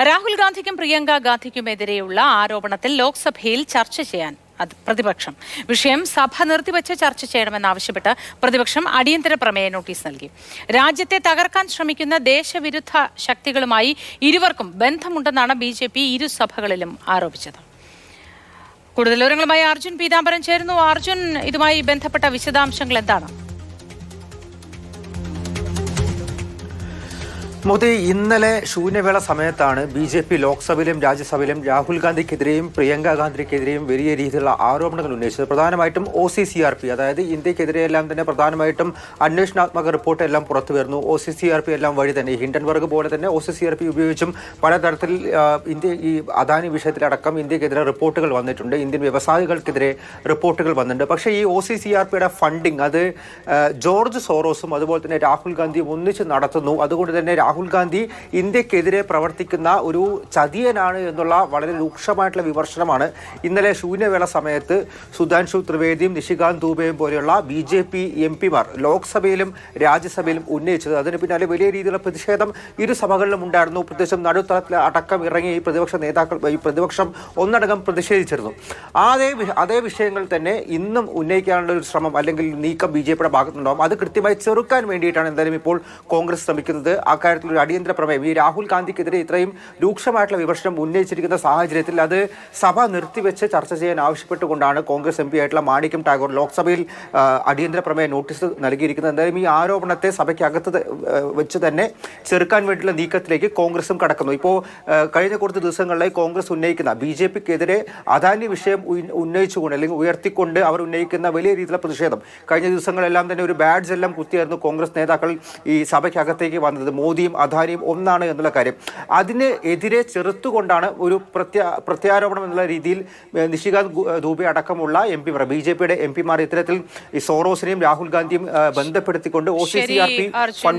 രാഹുൽ ഗാന്ധിക്കും പ്രിയങ്ക ഗാന്ധിക്കുമെതിരെയുള്ള ആരോപണത്തിൽ ലോക്സഭയിൽ ചർച്ച ചെയ്യാൻ പ്രതിപക്ഷം വിഷയം സഭ നിർത്തിവച്ച് ചർച്ച ചെയ്യണമെന്നാവശ്യപ്പെട്ട് പ്രതിപക്ഷം അടിയന്തര പ്രമേയ നോട്ടീസ് നൽകി. രാജ്യത്തെ തകർക്കാൻ ശ്രമിക്കുന്ന ദേശവിരുദ്ധ ശക്തികളുമായി ഇരുവർക്കും ബന്ധമുണ്ടെന്നാണ് BJP ഇരുസഭകളിലും ആരോപിച്ചത്. കൂടുതൽ വിവരങ്ങളുമായി അർജുൻ പീതാംബരൻ ചേരുന്നു. അർജുൻ, ഇതുമായി ബന്ധപ്പെട്ട വിശദാംശങ്ങൾ എന്താണ്? മോദി, ഇന്നലെ ശൂന്യവേള സമയത്താണ് BJP ലോക്സഭയിലും രാജ്യസഭയിലും രാഹുൽ ഗാന്ധിക്കെതിരെയും പ്രിയങ്ക ഗാന്ധിക്കെതിരെയും വലിയ രീതിയിലുള്ള ആരോപണങ്ങൾ ഉന്നയിച്ചത്. പ്രധാനമായിട്ടും OCCRP, അതായത് ഇന്ത്യക്കെതിരെയെല്ലാം തന്നെ പ്രധാനമായിട്ടും അന്വേഷണാത്മക റിപ്പോർട്ട് എല്ലാം പുറത്തു വരുന്നു. OCCRP എല്ലാം വഴി തന്നെ ഹിൻഡൻബർഗ് പോലെ തന്നെ OCCRP ഉപയോഗിച്ചും പലതരത്തിൽ ഈ അദാനി വിഷയത്തിലടക്കം ഇന്ത്യക്കെതിരെ റിപ്പോർട്ടുകൾ വന്നിട്ടുണ്ട്. ഇന്ത്യൻ വ്യവസായികൾക്കെതിരെ റിപ്പോർട്ടുകൾ വന്നിട്ടുണ്ട്. പക്ഷേ ഈ OCCRPയുടെ ഫണ്ടിങ് അത് ജോർജ് സോറോസും അതുപോലെ തന്നെ രാഹുൽ ഗാന്ധിയും ഒന്നിച്ച് നടത്തുന്നു. അതുകൊണ്ട് തന്നെ രാഹുൽ ഗാന്ധി ഇന്ത്യക്കെതിരെ പ്രവർത്തിക്കുന്ന ഒരു ചതിയനാണ് എന്നുള്ള വളരെ രൂക്ഷമായിട്ടുള്ള വിമർശനമാണ് ഇന്നലെ ശൂന്യവേള സമയത്ത് സുധാൻഷു ത്രിവേദിയും നിഷികാന്ത് ദൂബെയും പോലെയുള്ള BJP MPമാർ ലോക്സഭയിലും രാജ്യസഭയിലും ഉന്നയിച്ചത്. അതിന് പിന്നാലെ വലിയ രീതിയിലുള്ള പ്രതിഷേധം ഇരു സഭകളിലും ഉണ്ടായിരുന്നു. പ്രത്യേകിച്ചും നടുത്തളത്തിൽ അടക്കം ഇറങ്ങിയ ഈ പ്രതിപക്ഷം ഒന്നടങ്കം പ്രതിഷേധിച്ചിരുന്നു. അതേ വിഷയങ്ങൾ തന്നെ ഇന്നും ഉന്നയിക്കാനുള്ള ഒരു ശ്രമം അല്ലെങ്കിൽ നീക്കം BJPയുടെ ഭാഗത്തുണ്ടാവും. അത് കൃത്യമായി ചെറുക്കാൻ വേണ്ടിയിട്ടാണ് എന്തായാലും ഇപ്പോൾ കോൺഗ്രസ് ശ്രമിക്കുന്നത്. അക്കാര്യത്തിൽ ഒരു അടിയന്തര പ്രമേയം ഈ രാഹുൽ ഗാന്ധിക്കെതിരെ ഇത്രയും രൂക്ഷമായിട്ടുള്ള വിമർശനം ഉന്നയിച്ചിരിക്കുന്ന സാഹചര്യത്തിൽ അത് സഭ നിർത്തിവെച്ച് ചർച്ച ചെയ്യാൻ ആവശ്യപ്പെട്ടുകൊണ്ടാണ് കോൺഗ്രസ് MP ആയിട്ടുള്ള മാണിക്യം ടാഗോർ ലോക്സഭയിൽ അടിയന്തര പ്രമേയ നോട്ടീസ് നൽകിയിരിക്കുന്നത്. എന്തായാലും ഈ ആരോപണത്തെ സഭയ്ക്കകത്ത് വെച്ച് തന്നെ ചെറുക്കാൻ വേണ്ടിയുള്ള നീക്കത്തിലേക്ക് കോൺഗ്രസും കടക്കുന്നു. ഇപ്പോൾ കഴിഞ്ഞ കുറച്ച് ദിവസങ്ങളിലായി കോൺഗ്രസ് ഉന്നയിക്കുന്ന BJPക്കെതിരെ അദാനി വിഷയം ഉന്നയിച്ചുകൊണ്ട് അല്ലെങ്കിൽ ഉയർത്തിക്കൊണ്ട് അവർ ഉന്നയിക്കുന്ന വലിയ രീതിയിലുള്ള പ്രതിഷേധം കഴിഞ്ഞ ദിവസങ്ങളെല്ലാം തന്നെ ഒരു ബാഡ്ജ് എല്ലാം കുത്തിയായിരുന്നു കോൺഗ്രസ് നേതാക്കൾ ഈ സഭയ്ക്കകത്തേക്ക് വന്നത്. മോദിയും അദാനിയും ഒന്നാണ് എന്നുള്ള കാര്യം അതിന് എതിരെ ചെറുത്തുകൊണ്ടാണ് ഒരു പ്രത്യാരോപണം എന്നുള്ള രീതിയിൽ നിഷികാന്ത് ദൂബെ അടക്കമുള്ള MPമാർ BJPയുടെ MPമാർ ഇത്തരത്തിൽ ഈ സോറോസിനെയും രാഹുൽ ഗാന്ധിയും ബന്ധപ്പെടുത്തിക്കൊണ്ട് OCCRP